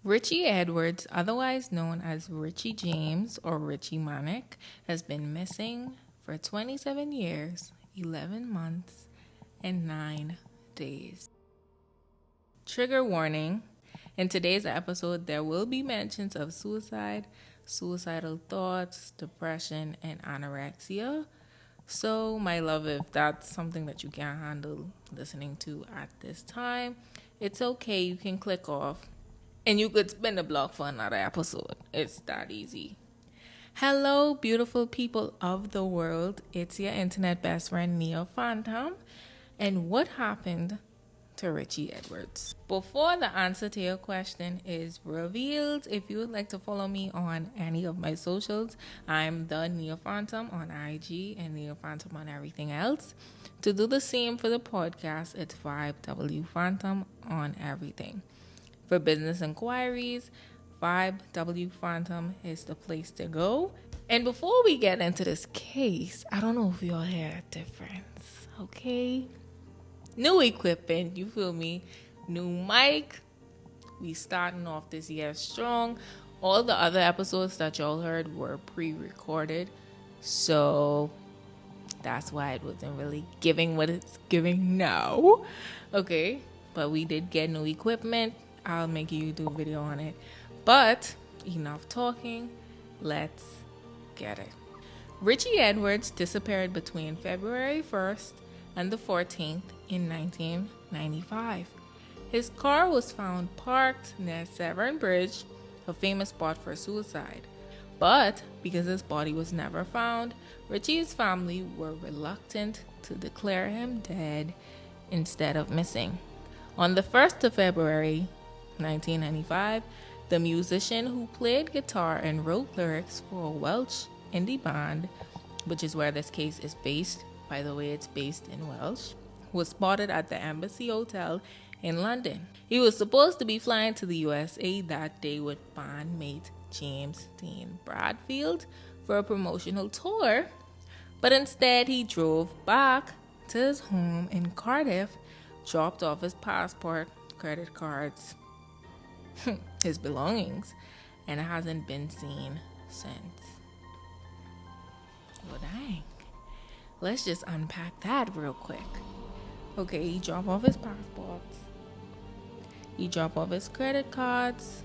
Richie Edwards, otherwise known as Richie James or Richie Manic, has been missing for 27 years, 11 months, and 9 days. Trigger warning. In today's episode, there will be mentions of suicide, suicidal thoughts, depression, and anorexia. So, my love, if that's something that you can't handle listening to at this time, it's okay. You can click off and you could spin the block for another episode. It's that easy. Hello, beautiful people of the world. It's your internet best friend, Neo Phantom. And what happened to Richie Edwards? Before the answer to your question is revealed, if you would like to follow me on any of my socials, I'm the Neo Phantom on IG and Neo Phantom on everything else. To do the same for the podcast, it's 5W Phantom on everything. For business inquiries, 5W Phantom is the place to go. And before we get into this case, I don't know if y'all hear a difference, okay? New equipment, you feel me? New mic. We starting off this year strong. All the other episodes that y'all heard were pre-recorded. So that's why it wasn't really giving what it's giving now. Okay, but we did get new equipment. I'll make you do a video on it. But enough talking. Let's get it. Richie Edwards disappeared between February 1st and the 14th in 1995. His car was found parked near Severn Bridge, a famous spot for suicide. But because his body was never found, Richie's family were reluctant to declare him dead instead of missing. On the 1st of February 1995, the musician who played guitar and wrote lyrics for a Welsh indie band, which is where this case is based, by the way, it's based in Welsh, was spotted at the Embassy Hotel in London. He was supposed to be flying to the USA that day with bandmate James Dean Bradfield for a promotional tour, but instead he drove back to his home in Cardiff, dropped off his passport, credit cards, his belongings, and hasn't been seen since. Well, dang. Let's just unpack that real quick. Okay, he dropped off his passports. He dropped off his credit cards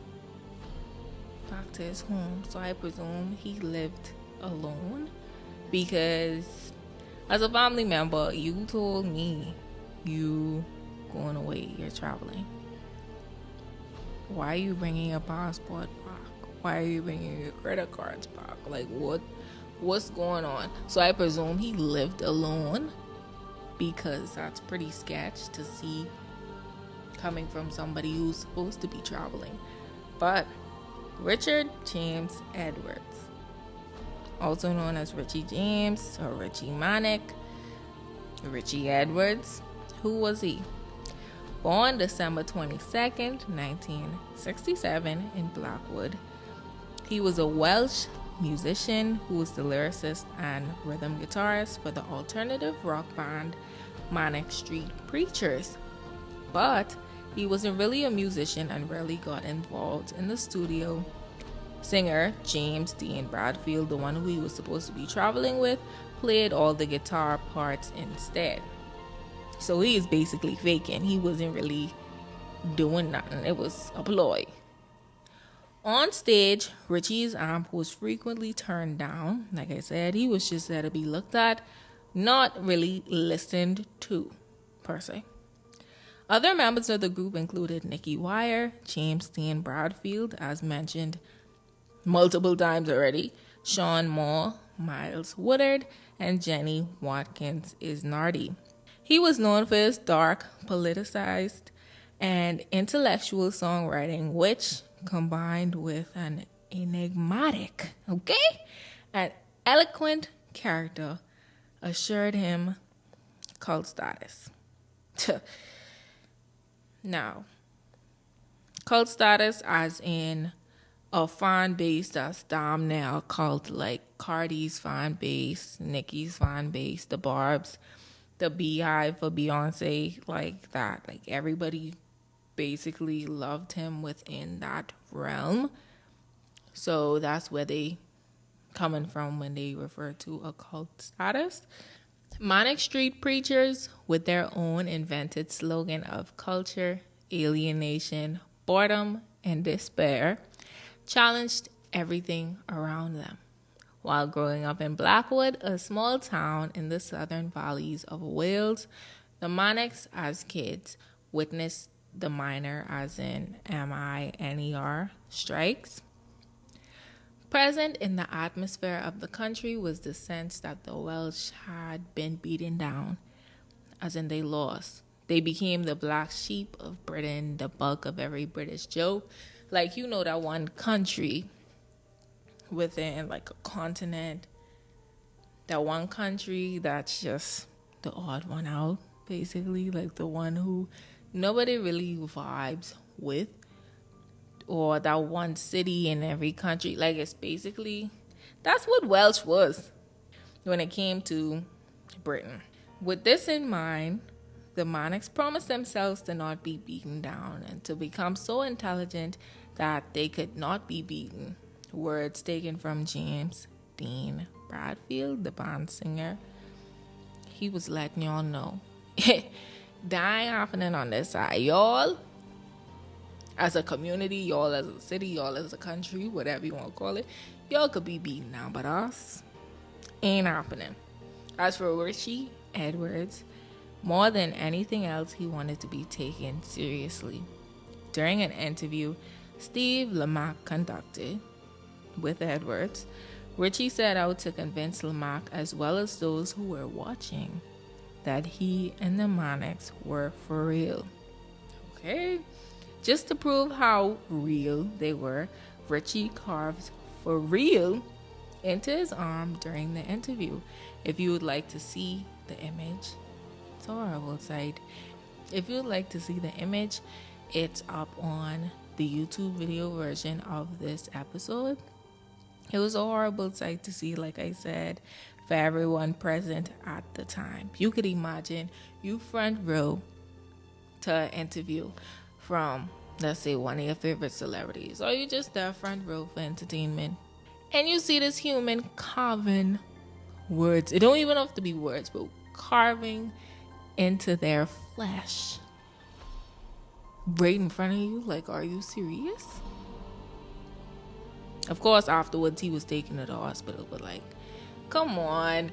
back to his home. So I presume he lived alone, because as a family member, you told me you going away, you're traveling. Why are you bringing your passport back? Why are you bringing your credit cards back? Like, what's going on? So I presume he lived alone, because that's pretty sketch to see coming from somebody who's supposed to be traveling. But Richard James Edwards, also known as Richie James or Richie Manic, Richie Edwards, who was he? Born December 22nd, 1967 in Blackwood. He was a Welsh musician who was the lyricist and rhythm guitarist for the alternative rock band Manic Street Preachers. But he wasn't really a musician and rarely got involved in the studio. Singer James Dean Bradfield, the one who he was supposed to be traveling with, played all the guitar parts instead. So he is basically faking. He wasn't really doing nothing. It was a ploy. On stage, Richie's amp was frequently turned down. Like I said, he was just there to be looked at, not really listened to, per se. Other members of the group included Nicky Wire, James Dean Bradfield, as mentioned multiple times already, Sean Moore, Miles Woodard, and Jenny Watkins Isnardi. He was known for his dark, politicized, and intellectual songwriting, which, combined with an enigmatic, and eloquent character, assured him cult status. Now, cult status as in a fan base that's damn near a cult, like Cardi's fan base, Nicki's fan base, the Barb's, the Beehive for Beyonce, like that. Like everybody basically loved him within that realm. So that's where they coming from when they refer to occult status. Manic Street Preachers, with their own invented slogan of culture, alienation, boredom, and despair, challenged everything around them. While growing up in Blackwood, a small town in the southern valleys of Wales, the Manics as kids witnessed the minor, as in MINER, strikes. Present in the atmosphere of the country was the sense that the Welsh had been beaten down, as in they lost. They became the black sheep of Britain, the butt of every British joke. Like, you know, that one country within like a continent, that one country that's just the odd one out, basically, like the one who nobody really vibes with, or that one city in every country. Like, it's basically, that's what Welsh was when it came to Britain. With this in mind, the Manics promised themselves to not be beaten down and to become so intelligent that they could not be beaten. Words taken from James Dean Bradfield, the band singer. He was letting y'all know that ain't happening on this side. Y'all as a community, y'all as a city, y'all as a country, whatever you want to call it, y'all could be beaten down, but us ain't happening. As for Richie Edwards, more than anything else, he wanted to be taken seriously. During an interview Steve Lamacq conducted with Edwards, Richie set out to convince Lamacq, as well as those who were watching, that he and the Manics were for real. Okay? Just to prove how real they were, Richie carved "for real" into his arm during the interview. If you would like to see the image, it's a horrible sight. If you would like to see the image, it's up on the YouTube video version of this episode. It was a horrible sight to see, like I said, for everyone present at the time. You could imagine you front row to an interview from, let's say, one of your favorite celebrities, or you just there front row for entertainment, and you see this human carving words. It don't even have to be words, but carving into their flesh right in front of you. Like, are you serious? Of course, afterwards he was taken to the hospital, but like, come on.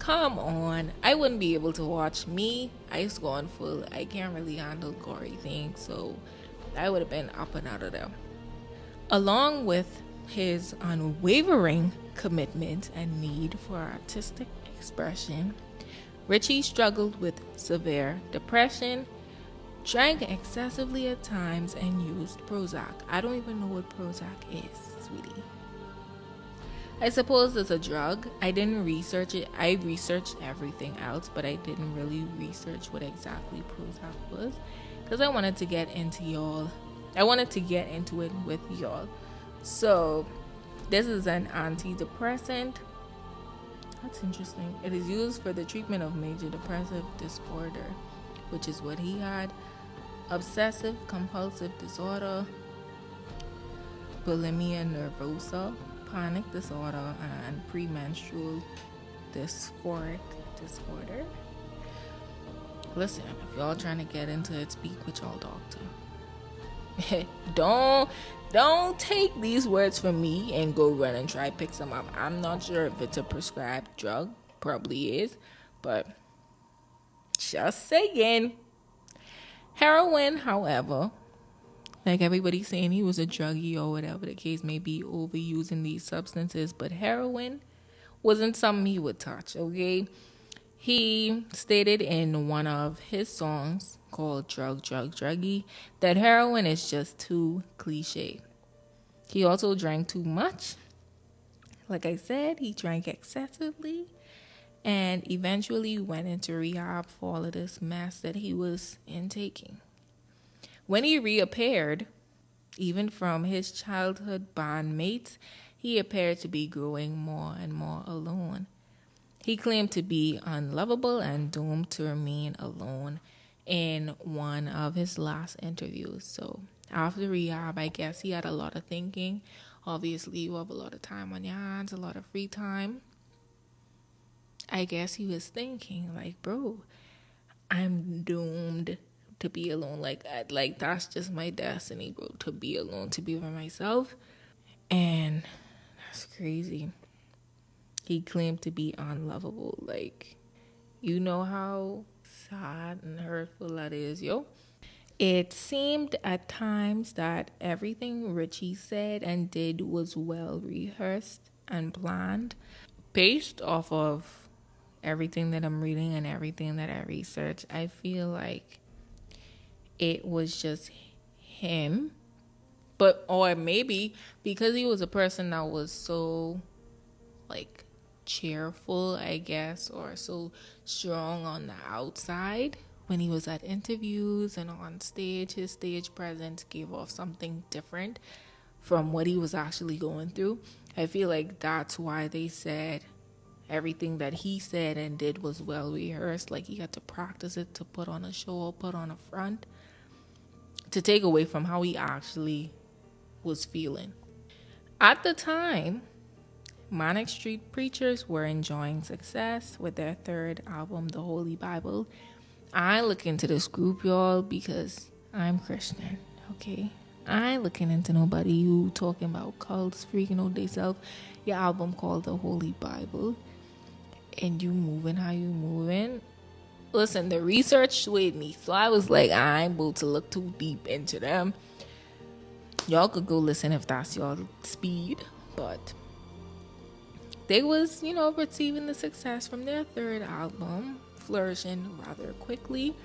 I wouldn't be able to watch me. I used to go on full. I can't really handle gory things, so I would have been up and out of there. Along with his unwavering commitment and need for artistic expression, Richie struggled with severe depression, drank excessively at times, and used Prozac. I don't even know what Prozac is, sweetie. I suppose it's a drug. I didn't research it. I researched everything else, but I didn't really research what exactly Prozac was, because I wanted to get into it with y'all. So this is an antidepressant. That's interesting. It is used for the treatment of major depressive disorder, which is what he had, obsessive compulsive disorder, bulimia nervosa, panic disorder, and premenstrual dysphoric disorder. Listen, if y'all trying to get into it, speak with y'all doctor. Don't take these words from me and go run and try pick some up. I'm not sure if it's a prescribed drug. Probably is, but just saying. Heroin, however, like everybody's saying he was a druggie or whatever the case may be, overusing these substances, but heroin wasn't something he would touch, okay? He stated in one of his songs called Druggie that heroin is just too cliche. He also drank too much. Like I said, he drank excessively and eventually went into rehab for all of this mess that he was intaking. When he reappeared, even from his childhood bandmates, he appeared to be growing more and more alone. He claimed to be unlovable and doomed to remain alone in one of his last interviews. So after rehab, I guess he had a lot of thinking. Obviously, you have a lot of time on your hands, a lot of free time. I guess he was thinking, like, bro, I'm doomed to be alone. Like that's just my destiny, bro, to be alone, to be by myself. And that's crazy. He claimed to be unlovable. Like, you know how sad and hurtful that is, yo. It seemed at times that everything Richie said and did was well rehearsed and planned. Based off of everything that I'm reading and everything that I researched, I feel like it was just him. But, or maybe because he was a person that was so, like, cheerful, I guess, or so strong on the outside, when he was at interviews and on stage, his stage presence gave off something different from what he was actually going through. I feel like that's why they said everything that he said and did was well rehearsed. Like, he had to practice it to put on a show or put on a front, to take away from how he actually was feeling. At the time, Manic Street Preachers were enjoying success with their third album, The Holy Bible. I look into this group, y'all, because I'm Christian, okay? I ain't looking into nobody who talking about cults, freaking out they self. Your album called The Holy Bible, and you moving how you moving. Listen, the research swayed me, so I was like, I ain't about to look too deep into them. Y'all could go listen if that's your speed, but they was, receiving the success from their third album, flourishing rather quickly.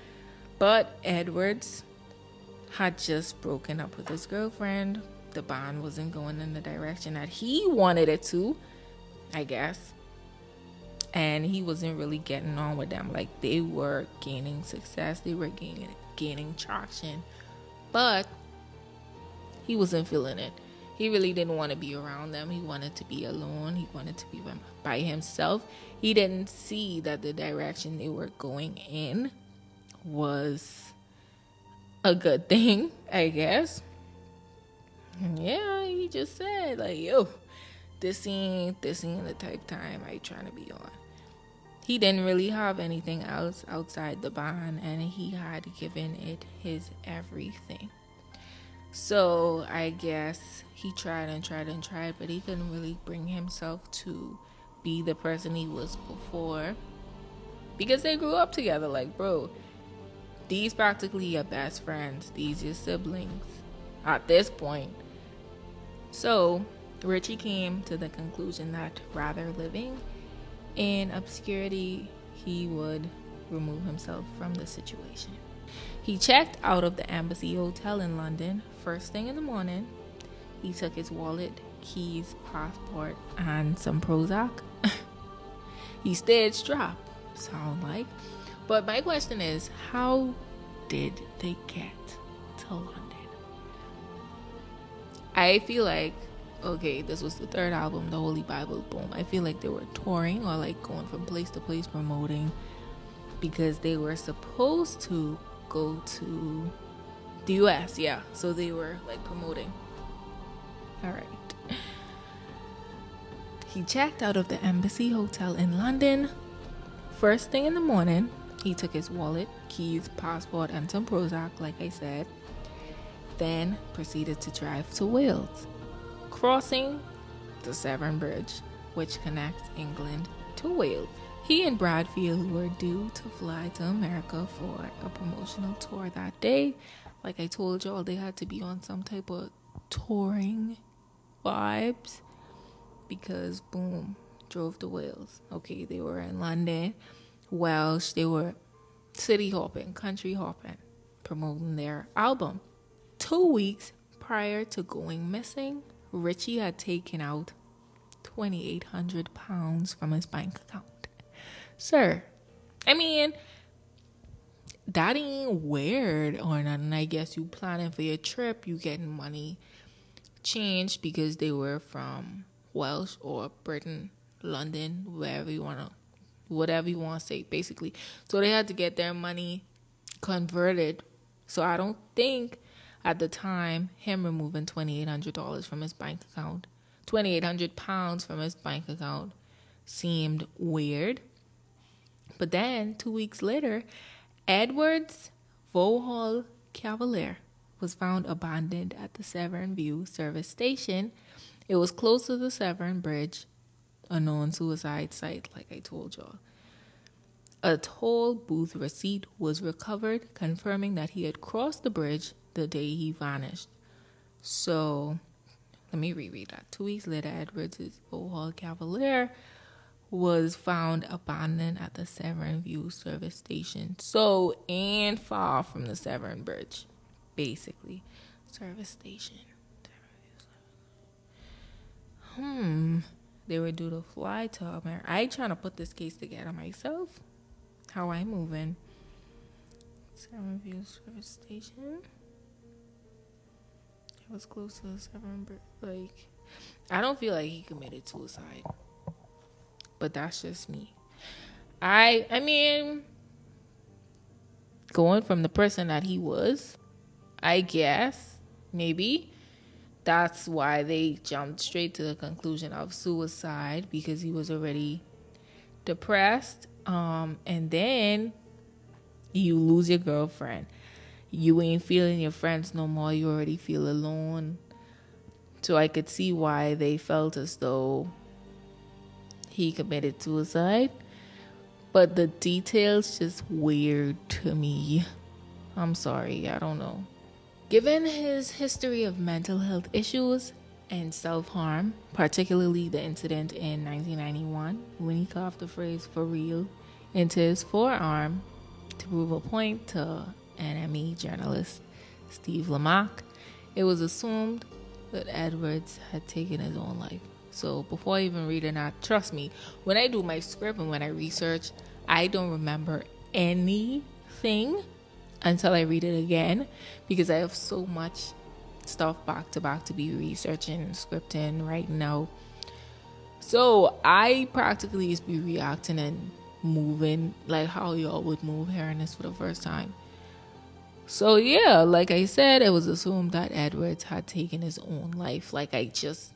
But Edwards had just broken up with his girlfriend. The band wasn't going in the direction that he wanted it to, I guess. And he wasn't really getting on with them. Like, they were gaining success. They were gaining traction. But he wasn't feeling it. He really didn't want to be around them. He wanted to be alone. He wanted to be by himself. He didn't see that the direction they were going in was a good thing, I guess. And yeah, he just said, like, yo, this ain't the type time I trying to be on. He didn't really have anything else outside the band, and he had given it his everything. So I guess he tried, but he couldn't really bring himself to be the person he was before, because they grew up together. Like, bro, these practically your best friends. These your siblings at this point. So Richie came to the conclusion that rather living in obscurity, he would remove himself from the situation. He checked out of the Embassy Hotel in London first thing in the morning. He took his wallet, keys, passport, and some Prozac. He stayed strapped, sound like. But my question is, how did they get to London? I feel like, okay, this was the third album, The Holy Bible, boom. I feel like they were touring or like going from place to place promoting, because they were supposed to go to the US, yeah. So they were like promoting. All right. He checked out of the Embassy Hotel in London first thing in the morning. He took his wallet, keys, passport, and some Prozac, like I said. Then proceeded to drive to Wales, crossing the Severn Bridge, which connects England to Wales. He and Bradfield were due to fly to America for a promotional tour that day. Like I told y'all, they had to be on some type of touring vibes, because boom, drove to Wales. Okay, they were in London, Welsh. They were city hopping, country hopping, promoting their album. 2 weeks prior to going missing, Richie had taken out £2,800 from his bank account. Sir, I mean, that ain't weird or nothing. I guess you planning for your trip, you getting money changed because they were from Welsh or Britain, London, whatever you want to say, basically. So they had to get their money converted. So I don't think at the time him removing $2,800 from his bank account, £2,800 from his bank account seemed weird. But then 2 weeks later, Edwards' Vauxhall Cavalier was found abandoned at the Severn View service station. It was close to the Severn Bridge, a known suicide site, like I told y'all. A toll booth receipt was recovered, confirming that he had crossed the bridge the day he vanished. So, let me reread that. 2 weeks later, Edwards' Vauxhall Cavalier was found abandoned at the Severn View service station. So, and far from the Severn Bridge, basically. Service station. They were due to fly to America. I trying to put this case together myself. How I moving? Severn View service station. It was close to the Severn Bridge. Like, I don't feel like he committed suicide. But that's just me. I mean, going from the person that he was, I guess, maybe, that's why they jumped straight to the conclusion of suicide, because he was already depressed. And then you lose your girlfriend. You ain't feeling your friends no more. You already feel alone. So I could see why they felt as though he committed suicide, but the details just weird to me. I'm sorry, I don't know. Given his history of mental health issues and self-harm, particularly the incident in 1991 when he carved the phrase "for real" into his forearm to prove a point to NME journalist Steve Lamacq, it was assumed that Edwards had taken his own life. So before even reading that, trust me, when I do my script and when I research, I don't remember anything until I read it again, because I have so much stuff back to back to be researching, scripting right now. So I practically just be reacting and moving like how y'all would move hearing this for the first time. So yeah, like I said, it was assumed that Edwards had taken his own life, like I just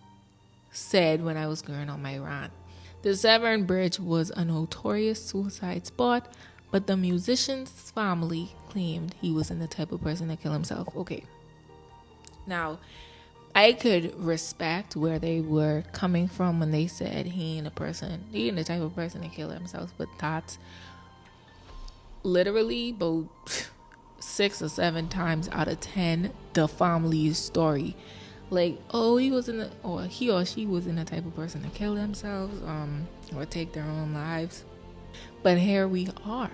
said when I was going on my rant. The Severn Bridge was a notorious suicide spot, but the musician's family claimed he wasn't the type of person to kill himself. Okay. Now, I could respect where they were coming from when they said he ain't the type of person to kill himself, but that's literally about 6 or 7 times out of 10 the family's story. Like, oh, he or she wasn't the type of person to kill themselves or take their own lives. But here we are.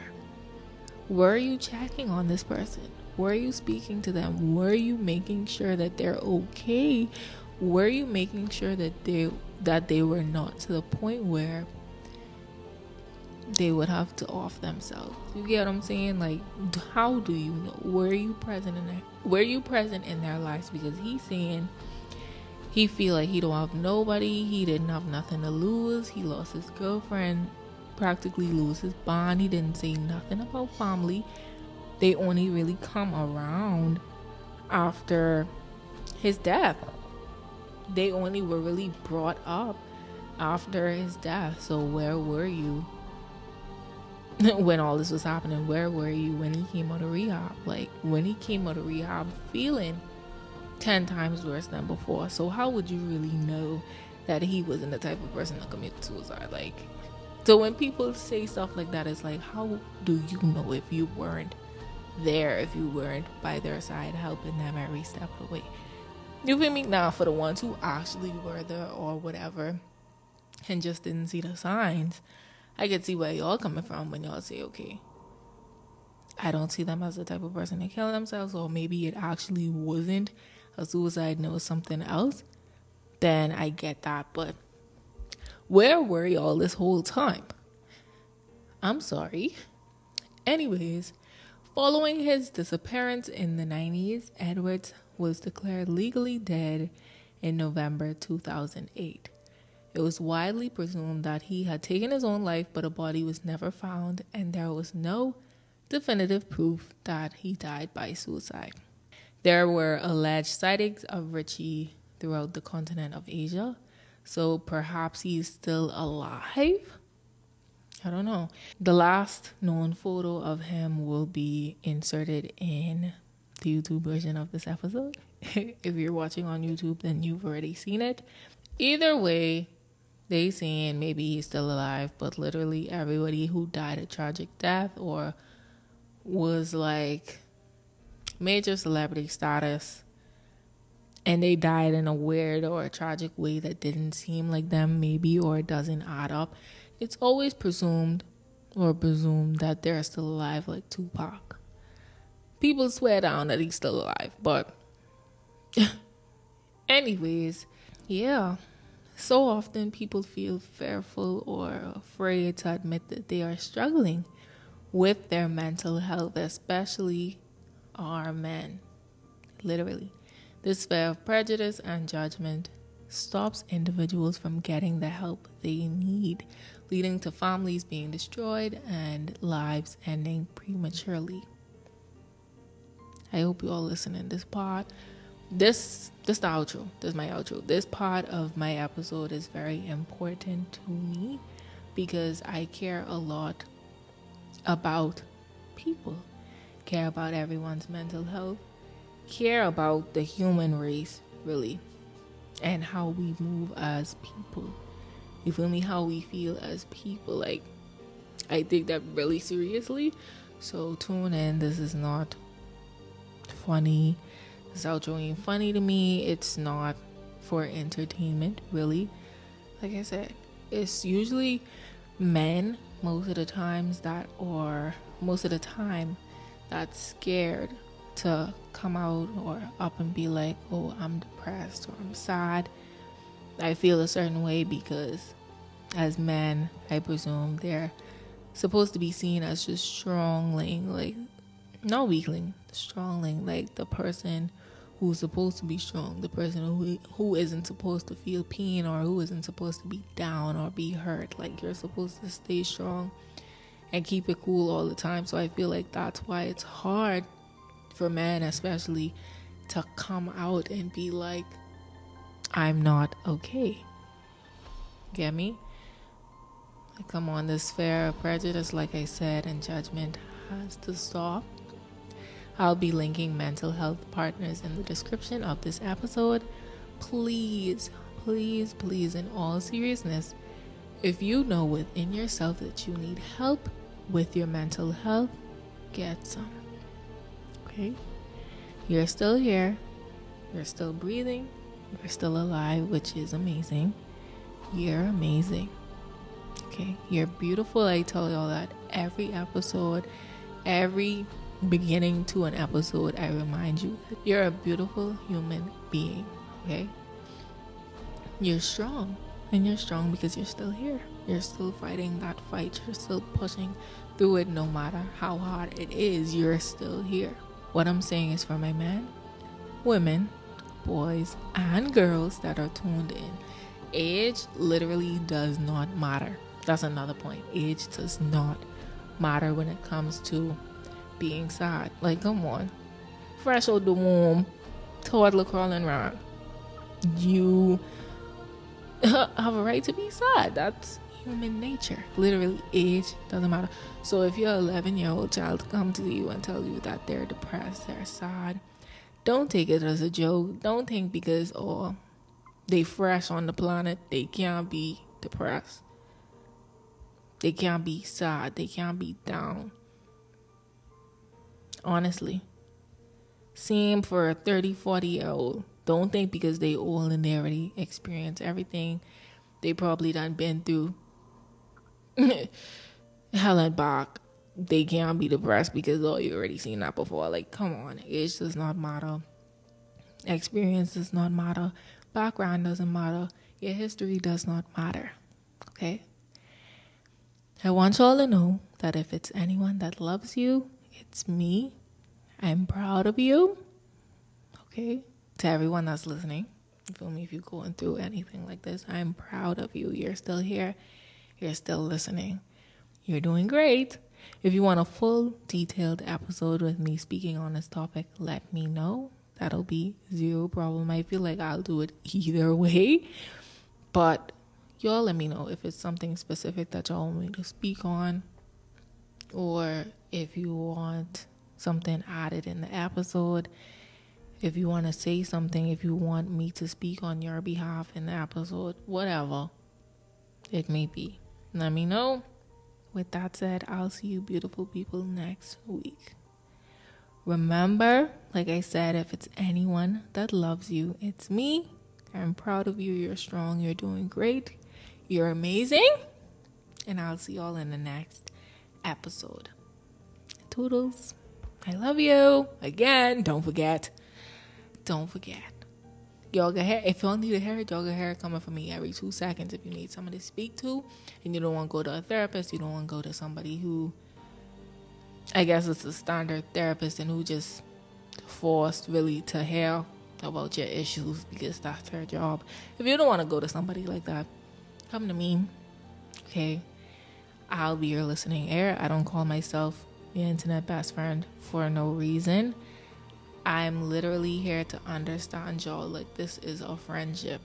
Were you checking on this person? Were you speaking to them? Were you making sure that they're okay? Were you making sure that they were not to the point where they would have to off themselves? You get what I'm saying? Like, how do you know? Were you present in their lives? Because he's saying he feel like he don't have nobody. He didn't have nothing to lose. He lost his girlfriend, practically lose his bond. He didn't say nothing about family. They only really come around after his death. They only were really brought up after his death. So where were you when all this was happening? Where were you when he came out of rehab? Like, when he came out of rehab feeling 10 times worse than before. So how would you really know that he wasn't the type of person to commit suicide? Like, so when people say stuff like that, it's like, how do you know if you weren't there, if you weren't by their side helping them every step of the way? You feel me? Now, for the ones who actually were there or whatever and just didn't see the signs, I could see where y'all coming from when y'all say, okay, I don't see them as the type of person to kill themselves, or maybe it actually wasn't a suicide and it was something else. Then I get that. But where were y'all this whole time? I'm sorry. Anyways, following his disappearance in the 90s, Edwards was declared legally dead in November 2008. It was widely presumed that he had taken his own life, but a body was never found, and there was no definitive proof that he died by suicide. There were alleged sightings of Richie throughout the continent of Asia, so perhaps he's still alive. I don't know. The last known photo of him will be inserted in the YouTube version of this episode. If you're watching on YouTube, then you've already seen it. Either way, they saying maybe he's still alive, but literally everybody who died a tragic death or was like major celebrity status and they died in a weird or a tragic way that didn't seem like them maybe, or it doesn't add up, it's always presumed that they're still alive, like Tupac. People swear down that he's still alive, but anyways, yeah. So often people feel fearful or afraid to admit that they are struggling with their mental health, especially our men. Literally. This fear of prejudice and judgment stops individuals from getting the help they need, leading to families being destroyed and lives ending prematurely. I hope you all listen in this part. This the outro. This is my outro. This part of my episode is very important to me because I care a lot about people, care about everyone's mental health, care about the human race, really, and how we move as people. You feel me? How we feel as people. Like, I take that really seriously. So tune in. This is not funny. This outro ain't funny to me. It's not for entertainment, really. Like I said, it's usually men most of the time that's scared to come out or up and be like, oh, I'm depressed or I'm sad. I feel a certain way because as men, I presume they're supposed to be seen as just strongling, like not weakling, strongling, like the person who's supposed to be strong, the person who isn't supposed to feel pain or who isn't supposed to be down or be hurt. Like, you're supposed to stay strong and keep it cool all the time. So I feel like that's why it's hard for men especially to come out and be like, I'm not okay. Get me? Like, come on, this fear of prejudice, like I said, and judgment has to stop. I'll be linking mental health partners in the description of this episode. Please, please, please, in all seriousness, if you know within yourself that you need help with your mental health, get some. Okay? You're still here. You're still breathing. You're still alive, which is amazing. You're amazing. Okay? You're beautiful. I tell y'all that every episode, every beginning to an episode, I remind you that you're a beautiful human being. Okay? You're strong. And you're strong because you're still here. You're still fighting that fight. You're still pushing through it no matter how hard it is. You're still here. What I'm saying is for my men, women, boys, and girls that are tuned in, age literally does not matter. That's another point. Age does not matter when it comes to being sad. Like, come on. Fresh out the womb, toddler crawling around. You have a right to be sad. That's human nature. Literally, age doesn't matter. So if your 11-year-old child come to you and tell you that they're depressed, they're sad, don't take it as a joke. Don't think because they fresh on the planet, they can't be depressed. They can't be sad. They can't be down. Honestly. Same for a 30, 40-year-old. Don't think because they old and they already experienced everything they probably done been through hell and back, they can't be depressed because you already seen that before. Like, come on. Age does not matter. Experience does not matter. Background doesn't matter. Your history does not matter. Okay? I want y'all to know that if it's anyone that loves you, it's me. I'm proud of you. Okay? To everyone that's listening, you feel me? If you're going through anything like this, I'm proud of you. You're still here. You're still listening. You're doing great. If you want a full detailed episode with me speaking on this topic, let me know. That'll be zero problem. I feel like I'll do it either way. But y'all let me know if it's something specific that y'all want me to speak on, or if you want something added in the episode, if you want to say something, if you want me to speak on your behalf in the episode, whatever it may be. Let me know. With that said, I'll see you beautiful people next week. Remember, like I said, if it's anyone that loves you, it's me. I'm proud of you. You're strong. You're doing great. You're amazing. And I'll see y'all in the next episode. Toodles. I love you. Again, don't forget. Y'all got hair. If y'all need a hair, y'all got hair coming from me every 2 seconds. If you need somebody to speak to and you don't want to go to a therapist, you don't want to go to somebody who, I guess it's a standard therapist and who just forced really to hear about your issues because that's her job. If you don't want to go to somebody like that, come to me. Okay? I'll be your listening ear. I don't call myself the internet best friend for no reason. I'm literally here to understand y'all. Like, this is a friendship.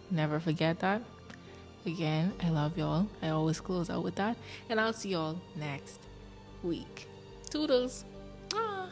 Never forget that. Again, I love y'all. I always close out with that. And I'll see y'all next week. Toodles. Ah.